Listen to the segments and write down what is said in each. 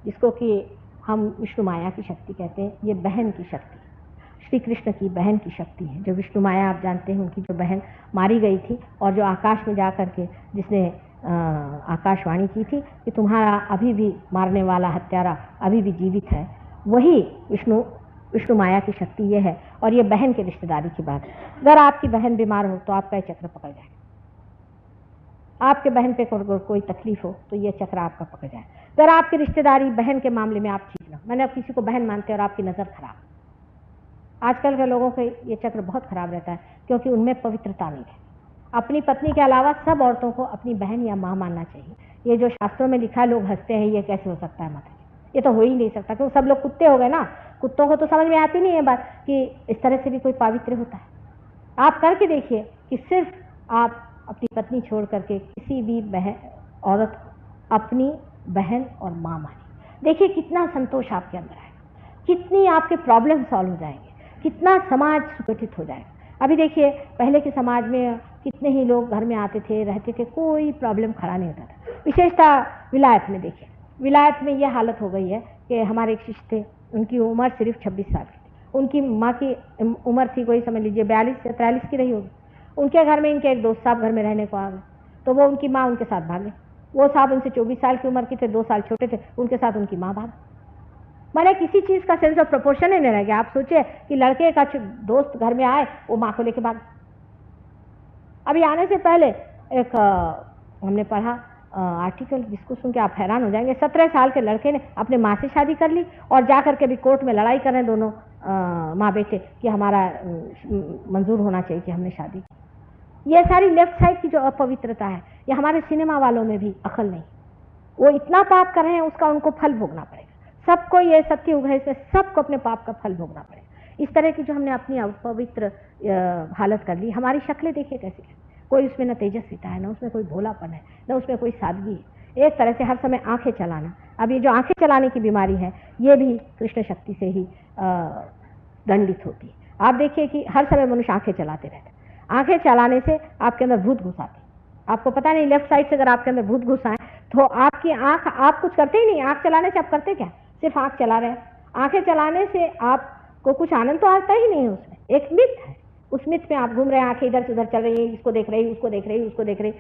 जिसको कि हम विष्णु माया की शक्ति कहते हैं, ये बहन की शक्ति, श्री कृष्ण की बहन की शक्ति है। जो विष्णु माया आप जानते हैं, उनकी जो बहन मारी गई थी और जो आकाश में जा कर के जिसने आकाशवाणी की थी कि तुम्हारा अभी भी मारने वाला हत्यारा अभी भी जीवित है, वही विष्णु माया की शक्ति ये है। और ये बहन के रिश्तेदारी की बात है। अगर आपकी बहन बीमार हो तो आपका ये चक्र पकड़ जाए, आपके बहन पे कोई तकलीफ हो तो ये चक्र आपका पकड़ जाए। अगर आपकी रिश्तेदारी बहन के मामले में आप ठीक ना, मैंने अब किसी को बहन मानते हैं और आपकी नज़र खराब, आजकल के लोगों के ये चक्र बहुत खराब रहता है क्योंकि उनमें पवित्रता नहीं है। अपनी पत्नी के अलावा सब औरतों को अपनी बहन या माँ मानना चाहिए। ये जो शास्त्रों में लिखा है, लोग हंसते हैं, ये कैसे हो सकता है, मतलब ये तो हो ही नहीं सकता, क्योंकि सब लोग कुत्ते हो गए ना। कुत्तों को तो समझ में आती नहीं है बात कि इस तरह से भी कोई पावित्र होता है। आप करके देखिए कि सिर्फ आप अपनी पत्नी छोड़ करके किसी भी औरत अपनी बहन और माँ माने, देखिए कितना संतोष आपके अंदर आएगा, कितनी आपके प्रॉब्लम सॉल्व हो जाएंगे, कितना समाज सुगठित हो जाएगा। अभी देखिए पहले के समाज में कितने ही लोग घर में आते थे, रहते थे, कोई प्रॉब्लम खड़ा नहीं होता था। विशेषता विलायत में देखिए, विलायत में यह हालत हो गई है कि हमारे एक शिष्य थे, उनकी उम्र सिर्फ 26 साल की थी। उनकी माँ की उम्र थी कोई समझ लीजिए 42 या 43 की रही होगी। उनके घर में इनके एक दोस्त साहब घर में रहने को आ गए, तो वो उनकी माँ उनके साथ भागे। वो साहब उनसे 24 साल की उम्र की थे, 2 साल छोटे थे, उनके साथ उनकी माँ भाग। मैंने किसी चीज़ का सेंस ऑफ प्रोपोर्शन ही नहीं रह गया। आप सोचिए कि लड़के का दोस्त घर में आए, वो माँ को लेके भाग। अभी आने से पहले एक हमने पढ़ा आर्टिकल, जिसको सुन के आप हैरान हो जाएंगे। 17 साल के लड़के ने अपने माँ से शादी कर ली और जा करके भी कोर्ट में लड़ाई कर रहे हैं दोनों माँ बेटे कि हमारा मंजूर होना चाहिए कि हमने शादी की। ये सारी लेफ्ट साइड की जो अपवित्रता है, ये हमारे सिनेमा वालों में भी अकल नहीं। वो इतना पाप कर रहे हैं, उसका उनको फल भोगना पड़ेगा। सबको ये सत्युग है, इसमें सबको अपने पाप का फल भोगना पड़ेगा। इस तरह की जो हमने अपनी अपवित्र हालत कर ली। हमारी शक्लें देखिए कैसी है, कोई उसमें न तेजस्विता है, न उसमें कोई भोलापन है, न उसमें कोई सादगी है। एक तरह से हर समय आंखें चलाना। अब ये जो आंखें चलाने की बीमारी है, ये भी कृष्ण शक्ति से ही दंडित होती है। आप देखिए कि हर समय मनुष्य आंखें चलाते रहते हैं। आंखें चलाने से आपके अंदर भूत घुस आते, आपको पता नहीं। लेफ्ट साइड से अगर आपके अंदर भूत घुस आए तो आपकी आंख, आप कुछ करते ही नहीं। आंख चलाने से आप करते क्या, सिर्फ आंख चला रहे हैं। आंखें चलाने से आपको कुछ आनंद तो आता ही नहीं है, उसमें एक मिथ है। उस मिथ में आप घूम रहे हैं, आंखें इधर से उधर चल रही है, इसको देख रही, उसको देख रही, उसको देख रही,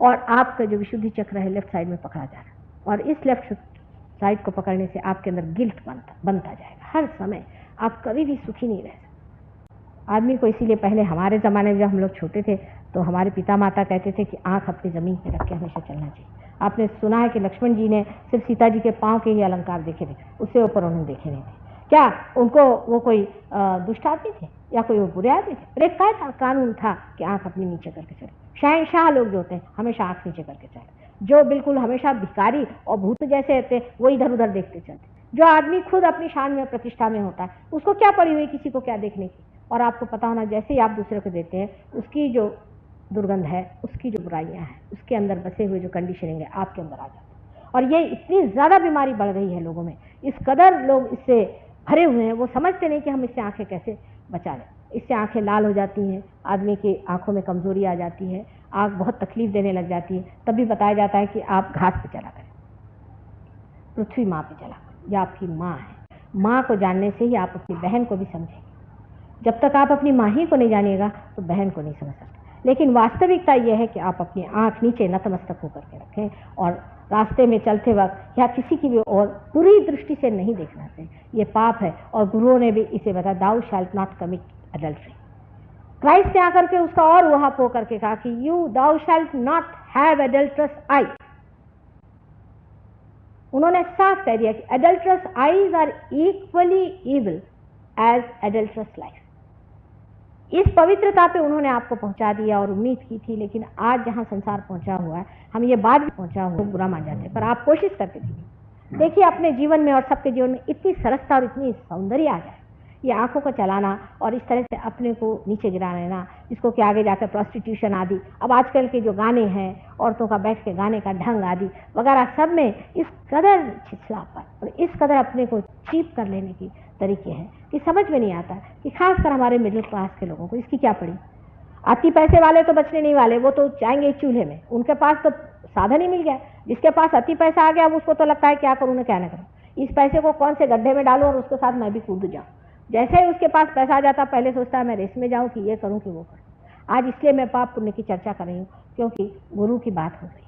और आपका जो विशुद्धि चक्र है लेफ्ट साइड में पकड़ा जा रहा है। और इस लेफ्ट साइड को पकड़ने से आपके अंदर गिल्ट बनता जाएगा। हर समय आप कभी भी सुखी नहीं रह सकते आदमी को। इसीलिए पहले हमारे ज़माने में जब हम लोग छोटे थे तो हमारे पिता माता कहते थे कि आंख अपनी ज़मीन पर रख के हमेशा चलना चाहिए। आपने सुना है कि लक्ष्मण जी ने सिर्फ सीता जी के पाँव के ही अलंकार देखे थे, उससे ऊपर उन्होंने देखे नहीं थे। क्या उनको वो कोई दुष्ट आदमी थे या कोई वो बुरे आदमी थे? अरे क्या कानून था कि आंख अपनी नीचे करके चले। शहंशाह लोग जो होते हैं हमेशा आंख नीचे करके चले। जो बिल्कुल हमेशा भिखारी और भूत जैसे होते हैं वो इधर उधर देखते चलते। जो आदमी खुद अपनी शान में प्रतिष्ठा में होता है, उसको क्या पड़ी हुई किसी को क्या देखने की। और आपको पता होना, जैसे ही आप दूसरे को देते हैं, उसकी जो दुर्गंध है, उसकी जो बुराइयां हैं, उसके अंदर बसे हुए जो कंडीशनिंग है आपके अंदर आ जाती है। और ये इतनी ज़्यादा बीमारी बढ़ रही है लोगों में, इस कदर लोग इससे भरे हुए हैं, वो समझते नहीं कि हम इससे आंखें कैसे बचा लें। इससे आंखें लाल हो जाती हैं, आदमी की आंखों में कमजोरी आ जाती है, आंख बहुत तकलीफ देने लग जाती है। तब भी बताया जाता है कि आप घास पे चला करें, पृथ्वी माँ पे चला करें, या आपकी माँ है। माँ को जानने से ही आप अपनी बहन को भी समझेंगे। जब तक आप अपनी माँ ही को नहीं जानिएगा तो बहन को नहीं समझ सकते। लेकिन वास्तविकता यह है कि आप अपनी आंख नीचे नतमस्तक होकर के रखें और रास्ते में चलते वक्त या किसी की भी और बुरी दृष्टि से नहीं देखना चाहिए। ये पाप है और गुरुओं ने भी इसे बताया, दाउ shalt not commit adultery. Christ ने आकर के उसका और वहां हो करके कहा कि you thou shalt not have adulterous eye. उन्होंने साफ कह दिया कि adulterous eyes are equally evil as adulterous life. इस पवित्रता पे उन्होंने आपको पहुंचा दिया और उम्मीद की थी। लेकिन आज जहां संसार पहुंचा हुआ है, हम ये बात भी पहुंचा हुआ बुरा मान जाते हैं, पर आप कोशिश करके देखिए अपने जीवन में और सबके जीवन में इतनी सरसता और इतनी सौंदर्य आ जाए। ये आंखों को चलाना और इस तरह से अपने को नीचे गिरा लेना, जिसको कि आगे जाकर प्रोस्टिट्यूशन आदि, अब आजकल के जो गाने हैं, औरतों का बैठ के गाने का ढंग आदि वगैरह, सब में इस कदर छिछलापन और इस कदर अपने को चीप कर लेने की तरीके हैं कि समझ में नहीं आता कि खासकर हमारे मिडिल क्लास के लोगों को इसकी क्या पड़ी। अति पैसे वाले तो बचने नहीं वाले, वो तो जाएंगे चूल्हे में, उनके पास तो साधन ही मिल गया। जिसके पास अति पैसा आ गया उसको तो लगता है क्या करूँ मैं क्या ना करूँ, इस पैसे को कौन से गड्ढे में डालूं और उसके साथ मैं भी कूद जाऊँ। जैसे ही उसके पास पैसा आ जाता पहले सोचता है मैं रेस में जाऊँ कि ये करूँ कि वो करूँ। आज इसलिए मैं पाप पुण्य की चर्चा कर रही हूँ क्योंकि गुरु की बात हो गई।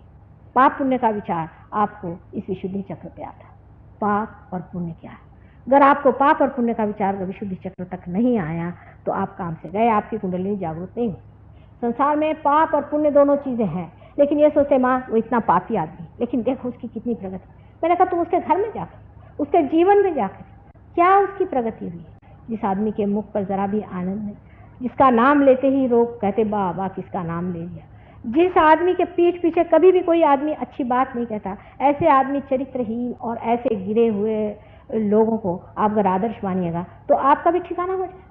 पाप पुण्य का विचार आपको इस विशुद्धि चक्र पे आता। पाप और पुण्य क्या है? अगर आपको पाप और पुण्य का विचार विशुद्धि चक्र तक नहीं आया तो आप काम से गए, आपकी कुंडलिनी जागरूक नहीं हुई। संसार में पाप और पुण्य दोनों चीजें हैं, लेकिन ये सोचते माँ वो इतना पापी आदमी, लेकिन देखो उसकी कितनी प्रगति। मैंने कहा तुम उसके घर में जाकर, उसके जीवन में जाकर क्या उसकी प्रगति हुई? जिस आदमी के मुख पर जरा भी आनंद नहीं, जिसका नाम लेते ही लोग कहते बाबा किसका नाम ले लिया, जिस आदमी के पीठ पीछे कभी भी कोई आदमी अच्छी बात नहीं कहता, ऐसे आदमी चरित्रहीन और ऐसे गिरे हुए लोगों को आप अगर आदर्श मानिएगा तो आपका भी ठिकाना हो जाए।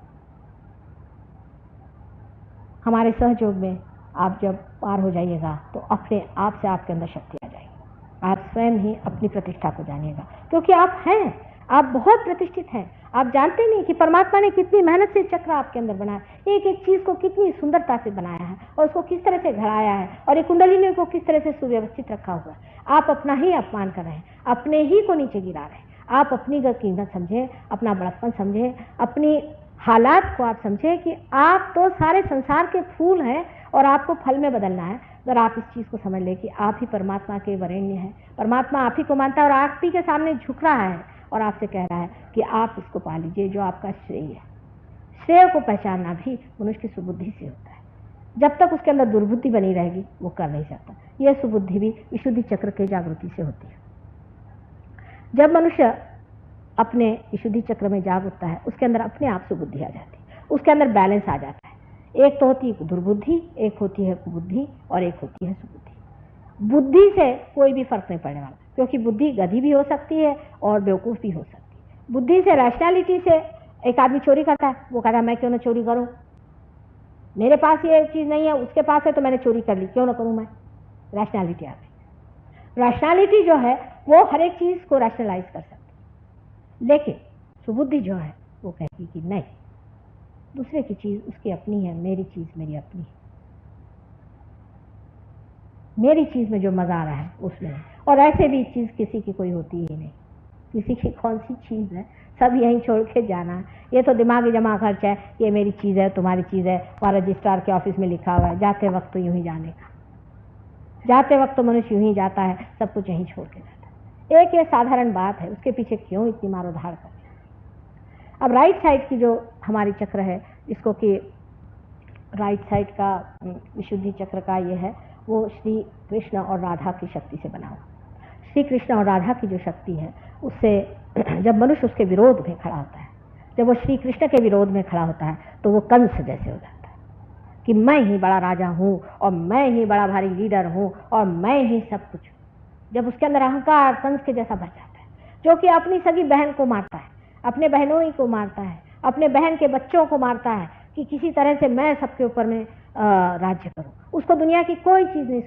हमारे सहयोग में आप जब पार हो जाइएगा तो अपने आप से आपके अंदर शक्ति आ जाएगी। आप स्वयं ही अपनी प्रतिष्ठा को जानिएगा, क्योंकि आप हैं, आप बहुत प्रतिष्ठित हैं। आप जानते नहीं कि परमात्मा ने कितनी मेहनत से चक्र आपके अंदर बनाया, एक एक चीज को कितनी सुंदरता से बनाया है और उसको किस तरह से घड़ाया है और एक कुंडलिनी को किस तरह से सुव्यवस्थित रखा हुआ है। आप अपना ही अपमान कर रहे हैं, अपने ही को नीचे गिरा रहे हैं। आप अपनी कीमत समझे, अपना बड़प्पन समझे, अपनी हालात को आप समझे कि आप तो सारे संसार के फूल हैं और आपको फल में बदलना है। अगर आप इस चीज को समझ ले कि आप ही परमात्मा के वरेण्य हैं, परमात्मा आप ही को मानता है और आप ही के सामने झुक रहा है और आपसे कह रहा है कि आप इसको पा लीजिए जो आपका श्रेय है। श्रेय को पहचानना भी मनुष्य की सुबुद्धि से होता है। जब तक उसके अंदर दुर्बुद्धि बनी रहेगी वो कर नहीं सकता। यह सुबुद्धि भी विशुद्धि चक्र के जागृति से होती है। जब मनुष्य अपने विशुद्धि चक्र में जाग उठता है उसके अंदर अपने आप सुबुद्धि आ जाती है, उसके अंदर बैलेंस आ जाता है। एक तो होती है दुर्बुद्धि, एक होती है कुबुद्धि और एक होती है सुबुद्धि। बुद्धि से कोई भी फर्क नहीं पड़ने वाला, क्योंकि बुद्धि गधी भी हो सकती है और बेवकूफ़ भी हो सकती है। बुद्धि से, रैशनैलिटी से एक आदमी चोरी करता है, वो कहता है मैं क्यों ना चोरी करूं, मेरे पास ये चीज़ नहीं है उसके पास है तो मैंने चोरी कर ली, क्यों ना करूं मैं। रैशनैलिटी आ गई। रैशनैलिटी जो है वो हर एक चीज़ को रैशनलाइज कर सकती है, लेकिन सुबुद्धि जो है वो कहती कि नहीं, दूसरे की चीज़ उसकी अपनी है, मेरी चीज़ मेरी अपनी है, मेरी चीज़ में जो मज़ा आ रहा है उसमें है। और ऐसे भी चीज़ किसी की कोई होती ही नहीं, किसी की कौन सी चीज़ है, सब यहीं छोड़ के जाना है। ये तो दिमागी जमा खर्च है, ये मेरी चीज़ है तुम्हारी चीज़ है, वहाँ रजिस्ट्रार के ऑफिस में लिखा हुआ है। जाते वक्त तो यूं ही जाने का, जाते वक्त तो मनुष्य यूं ही जाता है, सब कुछ यहीं छोड़ के जाता है। एक ये साधारण बात है, उसके पीछे क्यों इतनी मारोधार कर। अब राइट साइड की जो हमारी चक्र है, जिसको कि राइट साइड का विशुद्धि चक्र का ये है, वो श्री कृष्ण और राधा की शक्ति से बना हुआ। श्री कृष्ण और राधा की जो शक्ति है उससे जब मनुष्य उसके विरोध में खड़ा होता है, जब वो श्री कृष्ण के विरोध में खड़ा होता है तो वो कंस जैसे हो जाता है कि मैं ही बड़ा राजा हूँ और मैं ही बड़ा भारी लीडर हूँ और मैं ही सब कुछ। जब उसके अंदर अहंकार कंस के जैसा भर जाता है, जो कि अपनी सगी बहन को मारता है, अपने बहनों ही को मारता है, अपने बहन के बच्चों को मारता है कि किसी तरह से मैं सबके ऊपर में राज्य करूं, उसको दुनिया की कोई चीज़ नहीं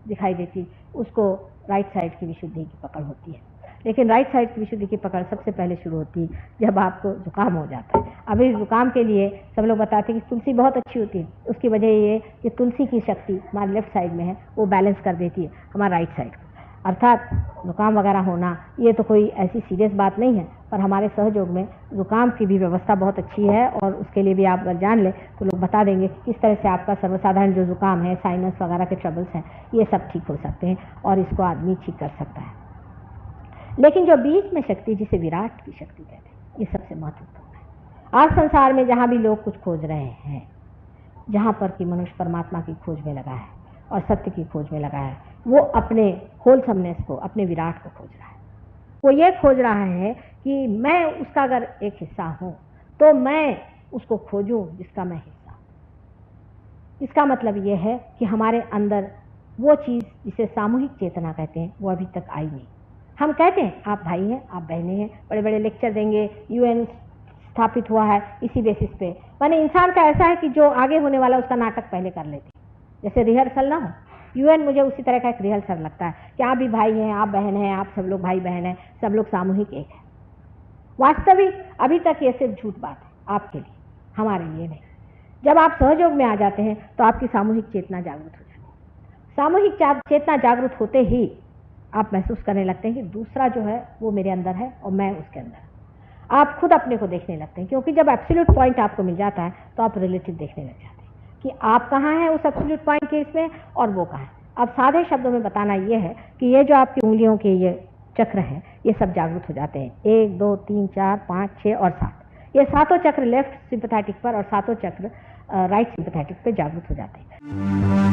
दिखाई देती, उसको राइट साइड की विशुद्धि की पकड़ होती है। लेकिन राइट साइड की विशुद्धि की पकड़ सबसे पहले शुरू होती है जब आपको जुकाम हो जाता है। अभी जुकाम के लिए सब लोग बताते हैं कि तुलसी बहुत अच्छी होती है, उसकी वजह ये कि तुलसी की शक्ति हमारे लेफ्ट साइड में है, वो बैलेंस कर देती है हमारा राइट साइड को। अर्थात जुकाम वगैरह होना ये तो कोई ऐसी सीरियस बात नहीं है, पर हमारे सहयोग में जुकाम की भी व्यवस्था बहुत अच्छी है और उसके लिए भी आप अगर जान लें तो लोग बता देंगे कि किस तरह से आपका सर्वसाधारण जो जुकाम है, साइनस वगैरह के ट्रबल्स हैं, ये सब ठीक हो सकते हैं और इसको आदमी ठीक कर सकता है। लेकिन जो बीच में शक्ति, जिसे विराट की शक्ति कहते हैं, ये सबसे महत्वपूर्ण है। आज संसार में जहाँ भी लोग कुछ खोज रहे हैं, जहाँ पर कि मनुष्य परमात्मा की खोज में लगा है और सत्य की खोज में लगा है, वो अपने होलसमनेस को, अपने विराट को खोज रहा है। वो ये खोज रहा है कि मैं उसका अगर एक हिस्सा हूँ तो मैं उसको खोजूं जिसका मैं हिस्सा हूँ। इसका मतलब ये है कि हमारे अंदर वो चीज़ जिसे सामूहिक चेतना कहते हैं वो अभी तक आई नहीं। हम कहते हैं आप भाई हैं, आप बहनें हैं, बड़े बड़े लेक्चर देंगे, यूएन स्थापित हुआ है इसी बेसिस पे। माने इंसान का ऐसा है कि जो आगे होने वाला उसका नाटक पहले कर लेते, जैसे रिहर्सल ना हो। यूएन मुझे उसी तरह का एक रिहर्सल लगता है कि आप भी भाई हैं, आप बहन हैं, आप सब लोग भाई बहन हैं, सब लोग सामूहिक एक है। वास्तविक अभी तक ये सिर्फ झूठ बात है आपके लिए, हमारे लिए नहीं। जब आप सहयोग में आ जाते हैं तो आपकी सामूहिक चेतना जागृत हो जाती है। सामूहिक चेतना जागृत होते ही आप महसूस करने लगते हैं कि दूसरा जो है वो मेरे अंदर है और मैं उसके अंदर। आप खुद अपने को देखने लगते हैं, क्योंकि जब एब्सोल्यूट पॉइंट आपको मिल जाता है तो आप रिलेटिव देखने लग जाते हैं कि आप कहाँ हैं उस एब्सोल्यूट पॉइंट के इसमें और वो कहाँ है। अब सादे शब्दों में बताना ये है कि ये जो आपकी उंगलियों के ये चक्र हैं ये सब जागृत हो जाते हैं, 1 2 3 4 5 6 और 7। ये सातों चक्र लेफ्ट सिंपैथेटिक पर और सातों चक्र राइट सिंपैथेटिक पे जागृत हो जाते हैं।